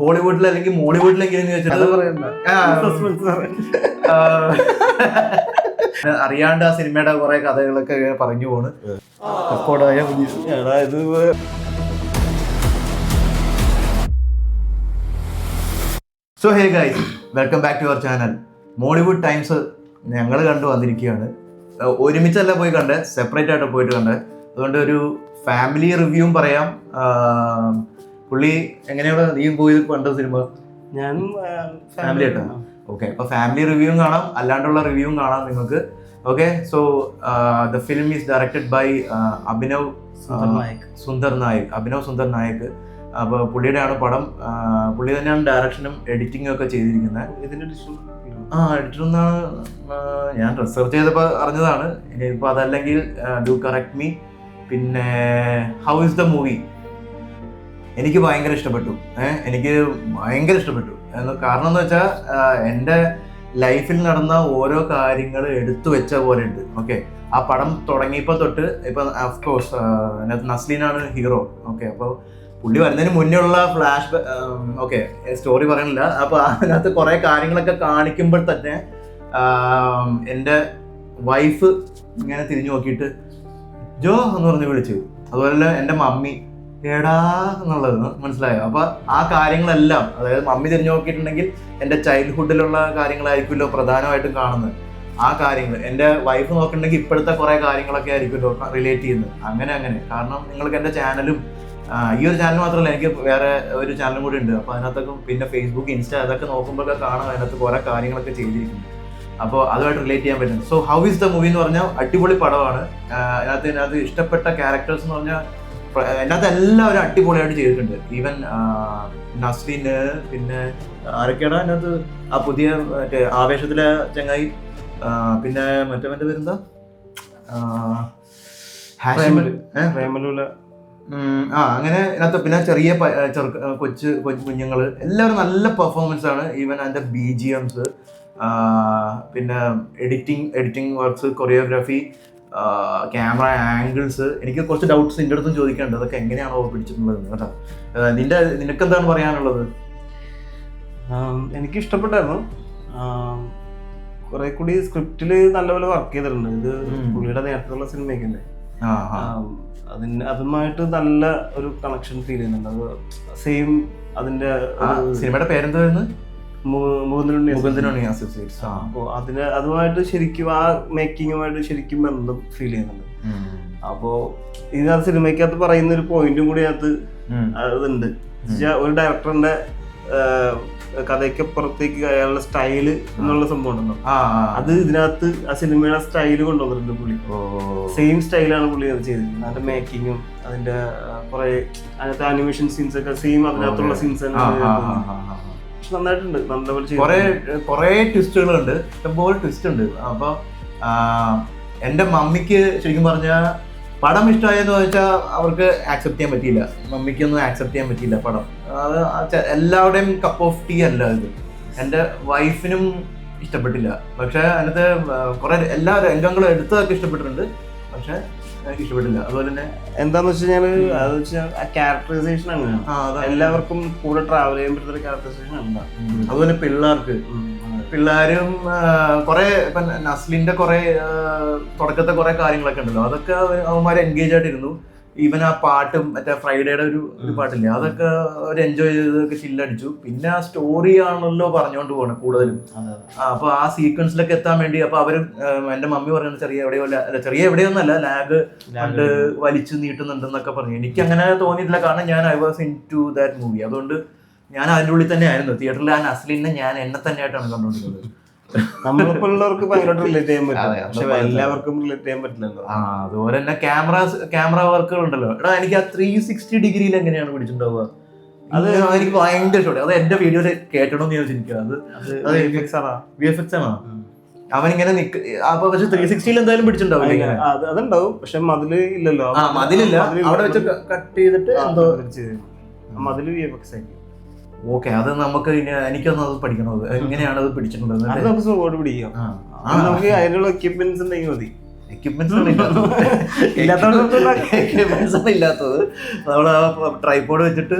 ഹോളിവുഡിൽ അല്ലെങ്കിൽ മോളിവുഡിലെങ്കിലും അറിയാണ്ട് ആ സിനിമയുടെ കുറെ കഥകളൊക്കെ പറഞ്ഞു പോണ്. So hey guys, welcome back to our channel. Mollywood Times ഞങ്ങൾ കണ്ടു വന്നിരിക്കുകയാണ്. ഒരുമിച്ചല്ല പോയി കണ്ടേ, സെപ്പറേറ്റ് ആയിട്ട് പോയിട്ട് കണ്ടേ. അതുകൊണ്ട് ഒരു ഫാമിലി റിവ്യൂവും പറയാം. പുള്ളി എങ്ങനെയാണ് നീയും പോയി കണ്ട സിനിമ? ഞാൻ ഫാമിലി ആയിട്ടാണ്. ഓക്കെ, അപ്പോൾ ഫാമിലി റിവ്യൂവും കാണാം, അല്ലാണ്ടുള്ള റിവ്യൂവും കാണാം നിങ്ങൾക്ക്. Okay, so the film is directed by Abhinav Sundar Nayak. അപ്പോൾ പുള്ളിയുടെയാണ് പടം. പുള്ളി തന്നെയാണ് ഡയറക്ഷനും എഡിറ്റിങ്ങും ഒക്കെ ചെയ്തിരിക്കുന്നത്. എഡിറ്റർ എന്നാണ് ഞാൻ റിസർച്ച് ചെയ്തപ്പോൾ അറിഞ്ഞതാണ്. ഇനിയിപ്പോൾ അതല്ലെങ്കിൽ ഡു കറക്റ്റ് മീ. പിന്നെ ഹൗ ഇസ് ദ മൂവി? എനിക്ക് ഭയങ്കര ഇഷ്ടപ്പെട്ടു. എനിക്ക് ഭയങ്കര ഇഷ്ടപ്പെട്ടു. കാരണം എന്ന് വെച്ചാൽ എൻ്റെ ലൈഫിൽ നടന്ന ഓരോ കാര്യങ്ങൾ എടുത്തു വെച്ച പോലെ ഉണ്ട്. ഓക്കെ, ആ പടം തുടങ്ങിയപ്പോൾ തൊട്ട് ഇപ്പം അഫ്കോഴ്സ് അതിനകത്ത് നസ്ലീനാണ് ഹീറോ. ഓക്കെ, അപ്പോൾ പുള്ളി വരുന്നതിന് മുന്നേ ഉള്ള ഫ്ലാഷ് ഓക്കെ സ്റ്റോറി പറയണില്ല. അപ്പോൾ അതിനകത്ത് കുറേ കാര്യങ്ങളൊക്കെ കാണിക്കുമ്പോൾ തന്നെ എൻ്റെ വൈഫ് ഇങ്ങനെ തിരിഞ്ഞു നോക്കിയിട്ട് ജോ എന്ന് പറഞ്ഞ് വിളിച്ചു. അതുപോലെ തന്നെ എൻ്റെ മമ്മി ഏടാ എന്നുള്ളത് മനസ്സിലായോ? അപ്പൊ ആ കാര്യങ്ങളെല്ലാം, അതായത് മമ്മി തിരിഞ്ഞു നോക്കിയിട്ടുണ്ടെങ്കിൽ എൻ്റെ ചൈൽഡ്ഹുഡിലുള്ള കാര്യങ്ങളായിരിക്കുമല്ലോ പ്രധാനമായിട്ടും കാണുന്നത്. ആ കാര്യങ്ങൾ എൻ്റെ വൈഫ് നോക്കിയിട്ടുണ്ടെങ്കിൽ ഇപ്പോഴത്തെ കുറേ കാര്യങ്ങളൊക്കെ ആയിരിക്കുമല്ലോ റിലേറ്റ് ചെയ്യുന്നത്. അങ്ങനെ കാരണം നിങ്ങൾക്ക് എൻ്റെ ചാനലും ഈ ഒരു ചാനൽ മാത്രമല്ല, എനിക്ക് വേറെ ഒരു ചാനലും കൂടി ഉണ്ട്. അപ്പോൾ അതിനകത്തൊക്കെ പിന്നെ ഫേസ്ബുക്ക്, ഇൻസ്റ്റ അതൊക്കെ നോക്കുമ്പോഴൊക്കെ കാണാം അതിനകത്ത് കുറേ കാര്യങ്ങളൊക്കെ ചെയ്തിരിക്കുന്നു. അപ്പോൾ അതുമായിട്ട് റിലേറ്റ് ചെയ്യാൻ പറ്റും. So how is the movie എന്ന് പറഞ്ഞാൽ അടിപൊളി പടമാണ്. അതിനകത്ത് ഇഷ്ടപ്പെട്ട ക്യാരക്ടേഴ്സ് എന്ന് പറഞ്ഞാൽ അതിനകത്ത് എല്ലാവരും അടിപൊളിയായിട്ട് ചെയ്തിട്ടുണ്ട്. ഈവൻ നസ്രീന്, പിന്നെ ആരൊക്കെയാണ് അതിനകത്ത് ആ പുതിയ മറ്റേ ആവേശത്തിലെ ചങ്ങായി, പിന്നെ മറ്റേ പേരെന്താ അങ്ങനെ ഇതിനകത്ത് പിന്നെ ചെറിയ കൊച്ചു കുഞ്ഞുങ്ങൾ എല്ലാവരും നല്ല പെർഫോമൻസ് ആണ്. ഈവൻ അതിൻ്റെ BGMs, പിന്നെ editing works, choreography, camera angles. എനിക്ക് കുറച്ച് ഡൗട്ട്സ് എൻ്റെ അടുത്തും ചോദിക്കാനുണ്ട്. അതൊക്കെ എങ്ങനെയാണോ പിടിച്ചിട്ടുള്ളത് കേട്ടോ. നിനക്കെന്താണ് പറയാനുള്ളത്? എനിക്ക് ഇഷ്ടപ്പെട്ടായിരുന്നു. കുറെ കൂടി സ്ക്രിപ്റ്റിൽ നല്ലപോലെ വർക്ക് ചെയ്തിട്ടുണ്ട്. ഇത് പുള്ളിയുടെ നേരത്തുള്ള സിനിമയൊക്കെ ഉണ്ട്, അതുമായിട്ട് നല്ല ഒരു കണക്ഷൻ ഫീൽ ചെയ്യുന്നുണ്ട്. അത് സെയിം അതിന്റെ സിനിമയുടെ പേരെന്തായിരുന്നു? അപ്പോൾ അതുമായിട്ട് ശരിക്കും ആ മേക്കിങ്ങുമായിട്ട് ശരിക്കും ബന്ധം ഫീൽ ചെയ്യുന്നുണ്ട്. അപ്പോ ഇതിനകത്ത് സിനിമയ്ക്കകത്ത് പറയുന്ന ഒരു പോയിന്റും കൂടി അത് അതുണ്ട്. ഒരു ഡയറക്ടറിന്റെ കഥയ്ക്കപ്പുറത്തേക്ക് അയാളുടെ സ്റ്റൈല് എന്നുള്ള സംഭവം ഉണ്ടല്ലോ, അത് ഇതിനകത്ത് ആ സിനിമയുടെ സ്റ്റൈല് കൊണ്ടുവന്നിട്ടുണ്ട് പുള്ളി. സെയിം സ്റ്റൈലാണ് പുള്ളി അത് ചെയ്തിരിക്കുന്നത്. അതിന്റെ മേക്കിങ്ങും അതിന്റെ കുറെ അതിനകത്ത് ആനിമേഷൻ സീൻസ് ഒക്കെ സെയിം അതിനകത്തുള്ള സീൻസ് നന്നായിട്ടുണ്ട്. കുറെ ട്വിസ്റ്റുകളുണ്ട്, ഇഷ്ടംപോലെ ട്വിസ്റ്റ് ഉണ്ട്. അപ്പൊ എൻ്റെ മമ്മിക്ക് ശരിക്കും പറഞ്ഞാൽ പടം ഇഷ്ടമായെന്ന് ചോദിച്ചാൽ അവർക്ക് ആക്സെപ്റ്റ് ചെയ്യാൻ പറ്റിയില്ല. മമ്മിക്കൊന്നും ആക്സെപ്റ്റ് ചെയ്യാൻ പറ്റിയില്ല പടം. അത് എല്ലാവരുടെയും കപ്പ് ഓഫ് ടീ അല്ല ഇത്. എൻ്റെ വൈഫിനും ഇഷ്ടപ്പെട്ടില്ല. പക്ഷെ അതിനകത്ത് കുറെ എല്ലാ രംഗങ്ങളും എടുത്തതൊക്കെ ഇഷ്ടപ്പെട്ടിട്ടുണ്ട്, പക്ഷെ എനിക്ക് ഇഷ്ടപ്പെട്ടില്ല. അതുപോലെ തന്നെ എന്താന്ന് വെച്ചാൽ ക്യാരക്ടറൈസേഷൻ ആണ്. എല്ലാവർക്കും കൂടെ ട്രാവൽ ചെയ്യാൻ പറ്റുന്ന ക്യാരക്ടറൈസേഷൻ ആണ്. അതുപോലെ പിള്ളേരും കുറെ ഇപ്പൊ നസ്ലിന്റെ കുറെ തുടക്കത്തെ കുറെ കാര്യങ്ങളൊക്കെ ഉണ്ടല്ലോ, അതൊക്കെ അവന്മാർ എൻഗേജ് ആയിട്ടിരുന്നു. ഈവൻ ആ പാട്ടും മറ്റേ ഫ്രൈഡേയുടെ ഒരു പാട്ടില്ലേ, അതൊക്കെ അവർ എൻജോയ് ചെയ്തൊക്കെ ചില്ലടിച്ചു. പിന്നെ ആ സ്റ്റോറി ആണല്ലോ പറഞ്ഞുകൊണ്ട് പോകണം കൂടുതലും. അപ്പൊ ആ സീക്വൻസിലൊക്കെ എത്താൻ വേണ്ടി അപ്പൊ അവര് എന്റെ മമ്മി പറയുന്നത് ചെറിയ എവിടെയൊന്നല്ല ലാഗ് കണ്ട് വലിച്ചു നീട്ടുന്നുണ്ടെന്നൊക്കെ പറഞ്ഞു. എനിക്ക് അങ്ങനെ തോന്നിയിട്ടില്ല, കാരണം ഞാൻ I was into that movie. അതുകൊണ്ട് ഞാൻ അതിൻ്റെ ഉള്ളിൽ തന്നെ ആയിരുന്നു തിയേറ്ററിൽ. ആ നസ്ലിനെ ഞാൻ എന്നെ തന്നെയായിട്ടാണ് കണ്ടുകൊണ്ടിരുന്നത്. നമ്മളിപ്പോഴുള്ളവർക്ക് ഭയങ്കരമായിട്ട് റിലേറ്റ് ചെയ്യാൻ പറ്റും, പക്ഷെ എല്ലാവർക്കും റിലേറ്റ് ചെയ്യാൻ പറ്റില്ലല്ലോ. അതുപോലെ തന്നെ ക്യാമറ വർക്കുകൾ ഉണ്ടല്ലോ. എടാ, എനിക്ക് ആ 360 ഡിഗ്രിയിൽ എങ്ങനെയാണ് പിടിച്ചിട്ടുണ്ടാവുക? അത് എനിക്ക് ഭയങ്കര ഇഷ്ടപ്പെട്ടു. അത് എന്റെ വീഡിയോയിൽ കേട്ടണമെന്ന് ചോദിച്ചിരിക്കുക. അത് VFX ആണോ? അവനിങ്ങനെ അപ്പൊ പക്ഷെ 360 എന്തായാലും പിടിച്ചിട്ടുണ്ടാവില്ല. അതുണ്ടാവും, പക്ഷെ മതില് ഇല്ലല്ലോ. മതിലില്ല, അവിടെ വെച്ച് കട്ട് ചെയ്തിട്ട് എന്തോ മതില് VFX ആയിരിക്കും. ഓക്കെ, അത് നമുക്ക് എനിക്കൊന്നും അത് പഠിക്കണത് എങ്ങനെയാണ് അത് പിടിച്ചിട്ടുള്ളത്. നമുക്ക് സ്ലോട്ട് പിടിക്കാം, നമുക്ക് അതിനുള്ള എക്യുപ്മെന്റ്സ് ഉണ്ടെങ്കിൽ മതി. എക്യുപ്മെന്റ്സ് ആണ് ഇല്ലാത്തത്. നമ്മൾ ട്രൈപോഡ് വെച്ചിട്ട്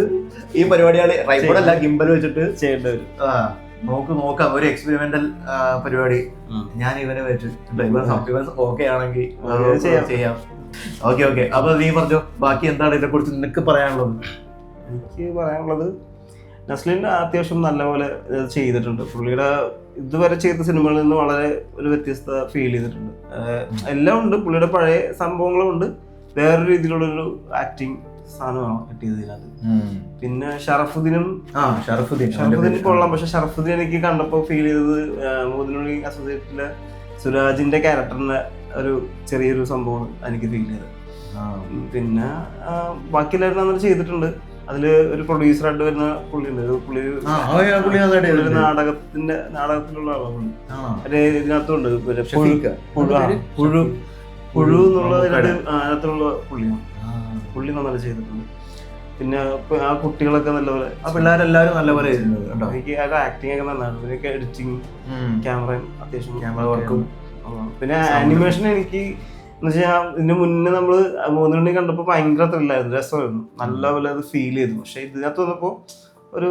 ഈ പരിപാടികൾ, ട്രൈപോഡ് അല്ല ഗിംബൽ വെച്ചിട്ട് ചെയ്യേണ്ടി വരും. നോക്കാം, ഒരു എക്സ്പെരിമെന്റൽ പരിപാടി ഞാൻ ഇവനെ വെച്ച് ഓക്കെ ആണെങ്കിൽ ചെയ്യാം. ഓക്കെ. അപ്പൊ നീ പറഞ്ഞോ, ബാക്കി എന്താണ് ഇതിനെ കുറിച്ച് നിനക്ക് പറയാനുള്ളത്? എനിക്ക് പറയാനുള്ളത്, നസ്ലിൻ അത്യാവശ്യം നല്ലപോലെ ചെയ്തിട്ടുണ്ട്. പുള്ളിയുടെ ഇതുവരെ ചെയ്ത സിനിമകളിൽ നിന്ന് വളരെ ഒരു വ്യത്യസ്തത ഫീൽ ചെയ്തിട്ടുണ്ട്. എല്ലാം ഉണ്ട്, പുള്ളിയുടെ പഴയ സംഭവങ്ങളും ഉണ്ട്, വേറൊരു രീതിയിലുള്ളൊരു ആക്ടിങ് സാധനമാണ് കിട്ടിയത് ഇതിനകത്ത്. പിന്നെ ഷറഫുദ്ദീൻ കൊള്ളാം. പക്ഷെ ഷറഫുദ്ദീൻ എനിക്ക് കണ്ടപ്പോൾ ഫീൽ ചെയ്തത് മോദിനുള്ളി അസോസിയേറ്റിലെ സുരാജിന്റെ ക്യാരക്ടറിന്റെ ഒരു ചെറിയൊരു സംഭവമാണ് എനിക്ക് ഫീൽ ചെയ്തത്. പിന്നെ ബാക്കി എല്ലാവരും നന്നായി ചെയ്തിട്ടുണ്ട്. അതില് ഒരു പ്രൊഡ്യൂസറായിട്ട് വരുന്ന പുള്ളിയുണ്ട്, നാടകത്തിലുള്ള ആളാണ്. ഇതിനകത്തുണ്ട് പുഴു എന്നുള്ള അതിനകത്തുള്ള പുള്ളിയാണ്. പുള്ളി നന്നായി ചെയ്തിട്ടുണ്ട്. പിന്നെ ആ കുട്ടികളൊക്കെ നല്ലപോലെ, ആ പിള്ളേരെല്ലാരും നല്ലപോലെ എനിക്ക് ആ ആക്ടിങ് ഒക്കെ നന്നാണ്. പിന്നെ എഡിറ്റിങ്, ക്യാമറയും അത്യാവശ്യം ക്യാമറ വർക്കും. പിന്നെ ആനിമേഷൻ എനിക്ക് എന്ന് വെച്ചാൽ ഇതിന് മുന്നേ നമ്മള് മൂന്നുമണി കണ്ടപ്പോ ഭയങ്കര ത്രില്ലായിരുന്നു, രസമായിരുന്നു, നല്ലപോലെ അത് ഫീൽ ചെയ്തു. പക്ഷെ ഇതിനകത്ത് വന്നപ്പോ ഒരു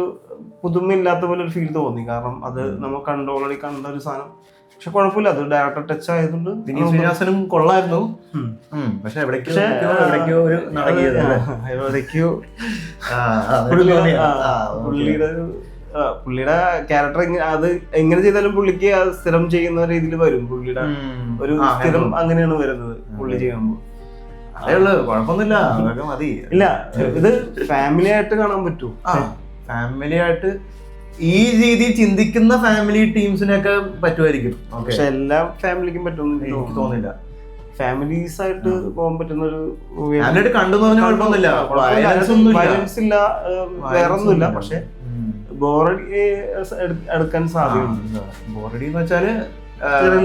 പുതുമയില്ലാത്ത പോലെ ഒരു ഫീൽ തോന്നി. കാരണം അത് നമ്മൾ ഓൾറെഡി കണ്ട ഒരു സാധനം. പക്ഷെ കുഴപ്പമില്ല, അത് ഡയറക്ടർ ടച്ച് ആയതുകൊണ്ട്. ശ്രീനിവാസനും കൊള്ളായിരുന്നു. പക്ഷെ പുള്ളിയുടെ ക്യാരക്ടർ അത് എങ്ങനെ ചെയ്താലും പുള്ളിക്ക് സ്ഥിരം ചെയ്യുന്ന രീതിയിൽ വരും. പുള്ളിയുടെ ഒരു സ്ഥിരം അങ്ങനെയാണ് വരുന്നത് പുള്ളി ചെയ്യുമ്പോൾ. അതേയുള്ളൂ, കുഴപ്പമൊന്നുമില്ല, അതൊക്കെ മതി. ഇല്ല, ഇത് ഫാമിലി ആയിട്ട് കാണാൻ പറ്റൂ. ഫാമിലി ആയിട്ട് ഈ രീതിയിൽ ചിന്തിക്കുന്ന ഫാമിലി ടീംസിനൊക്കെ പറ്റുമായിരിക്കും. പക്ഷെ എല്ലാ ഫാമിലിക്കും പറ്റുമെന്ന് എനിക്ക് തോന്നുന്നില്ല. ഫാമിലീസ് ആയിട്ട് പോകാൻ പറ്റുന്ന ഒരു മൂവിയായിട്ട് കണ്ടു പറഞ്ഞ കുഴപ്പമൊന്നുമില്ല, വയലൻസ് ഇല്ല, വേറൊന്നുമില്ല. പക്ഷെ ബോറടി എടുക്കാൻ സാധ്യതയുണ്ട്. ബോറടി എന്ന് വെച്ചാല്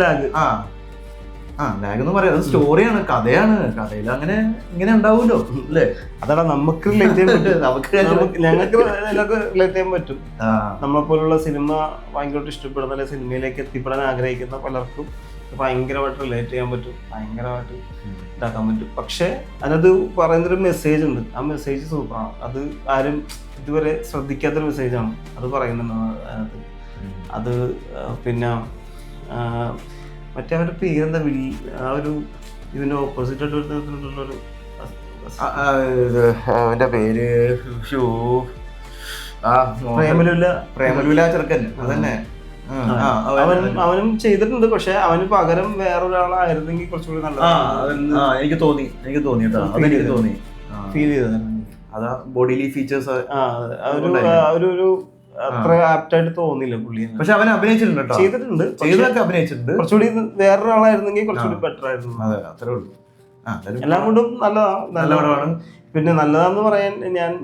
ലാഗ് എന്ന് പറയാം, അത് സ്റ്റോറിയാണ്, കഥയാണ്. കഥയിൽ അങ്ങനെ ഇങ്ങനെ ഉണ്ടാവൂലോ അല്ലേ? അതാണ് നമുക്ക് റിലേറ്റ് ചെയ്യാൻ പറ്റും. ഞങ്ങൾക്ക് എല്ലാവർക്കും റിലേറ്റ് ചെയ്യാൻ പറ്റും. നമ്മളെ പോലുള്ള സിനിമ ഭയങ്കരമായിട്ട് ഇഷ്ടപ്പെടുന്ന, അല്ലെങ്കിൽ സിനിമയിലേക്ക് എത്തിപ്പെടാൻ ആഗ്രഹിക്കുന്ന പലർക്കും ഭയങ്കരമായിട്ട് റിലേറ്റ് ചെയ്യാൻ പറ്റും, ഭയങ്കരമായിട്ട് ഇതാക്കാൻ പറ്റും. പക്ഷെ അതിനകത്ത് പറയുന്നൊരു മെസ്സേജ് ഉണ്ട്. ആ മെസ്സേജ് സൂപ്പറാണ്. അത് ആരും ഇതുവരെ ശ്രദ്ധിക്കാത്തൊരു മെസ്സേജാണ് അത് പറയുന്നുണ്ട് അതിനകത്ത്. അത് പിന്നെ മറ്റേ അവരുടെ പേരെന്താ, ആ ഒരു ഇതിന്റെ ഓപ്പോസിറ്റ് ആയിട്ട് വരുന്നുള്ളൊരു അവന്റെ പേര് പ്രേമലൂല ചെറുക്കൻ, അതന്നെ. അവനും ചെയ്തിട്ടുണ്ട്. പക്ഷെ അവന് പകരം വേറൊരാളായിരുന്നെങ്കിൽ കുറച്ചുകൂടി നല്ലതാണ്. എനിക്ക് തോന്നി ഫീൽ ചെയ്തത്. അതാ ബോഡിലി ഫീച്ചേഴ്സ് ഒരു അത്ര ആപ്റ്റായിട്ട് തോന്നില്ല പുള്ളി. പക്ഷെ അവൻ അഭിനയിച്ചിട്ടുണ്ട്, ചെയ്തിട്ടുണ്ട്, അഭിനയിച്ചിട്ടുണ്ട്. കുറച്ചുകൂടി വേറൊരാളായിരുന്നെങ്കിൽ കുറച്ചുകൂടി ബെറ്റർ ആയിരുന്നു. അത്രേ ഉള്ളൂ. എല്ലാം കൊണ്ടും നല്ലതാണ്. പിന്നെ നല്ലതാന്ന് പറയാൻ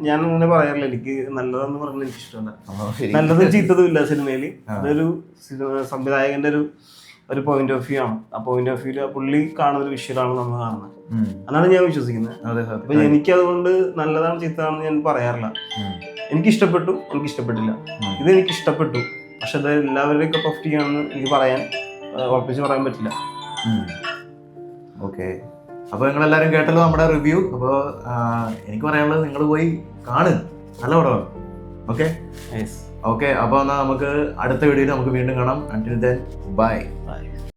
ഞാൻ അങ്ങനെ പറയാറില്ല. എനിക്ക് നല്ലതാന്ന് പറഞ്ഞാൽ എനിക്ക് ഇഷ്ടമല്ല. നല്ലതും ചീത്തതും ഇല്ല സിനിമയില്. അതൊരു സംവിധായകന്റെ ഒരു പോയിന്റ് ഓഫ് വ്യൂ ആണ്. ആ പോയിന്റ് ഓഫ് വ്യൂല് പുള്ളി കാണുന്ന ഒരു വിഷ്വലാണ് നമ്മൾ കാണുന്നത്. അതാണ് ഞാൻ വിശ്വസിക്കുന്നത്. അപ്പൊ എനിക്ക് അതുകൊണ്ട് നല്ലതാണ് ചീത്തതാണെന്ന് ഞാൻ പറയാറില്ല. എനിക്ക് ഇഷ്ടപ്പെട്ടു, എനിക്ക് ഇഷ്ടപ്പെട്ടില്ല. ഇത് എനിക്ക് ഇഷ്ടപ്പെട്ടു, പക്ഷെ അത് എല്ലാവരുടെയും കപ്പ് ഓഫ് ടീ ആണെന്ന് എനിക്ക് ഉറപ്പിച്ച് പറയാൻ പറ്റില്ല. ഓക്കെ, അപ്പോൾ നിങ്ങളെല്ലാവരും കേട്ടല്ലോ നമ്മുടെ റിവ്യൂ. അപ്പോൾ എനിക്ക് പറയാനുള്ളത്, നിങ്ങൾ പോയി കാണ്, നല്ല പടമാണ്. ഓക്കെ, അപ്പോൾ എന്നാൽ നമുക്ക് അടുത്ത വീഡിയോയിൽ നമുക്ക് വീണ്ടും കാണാം. Until then, bye.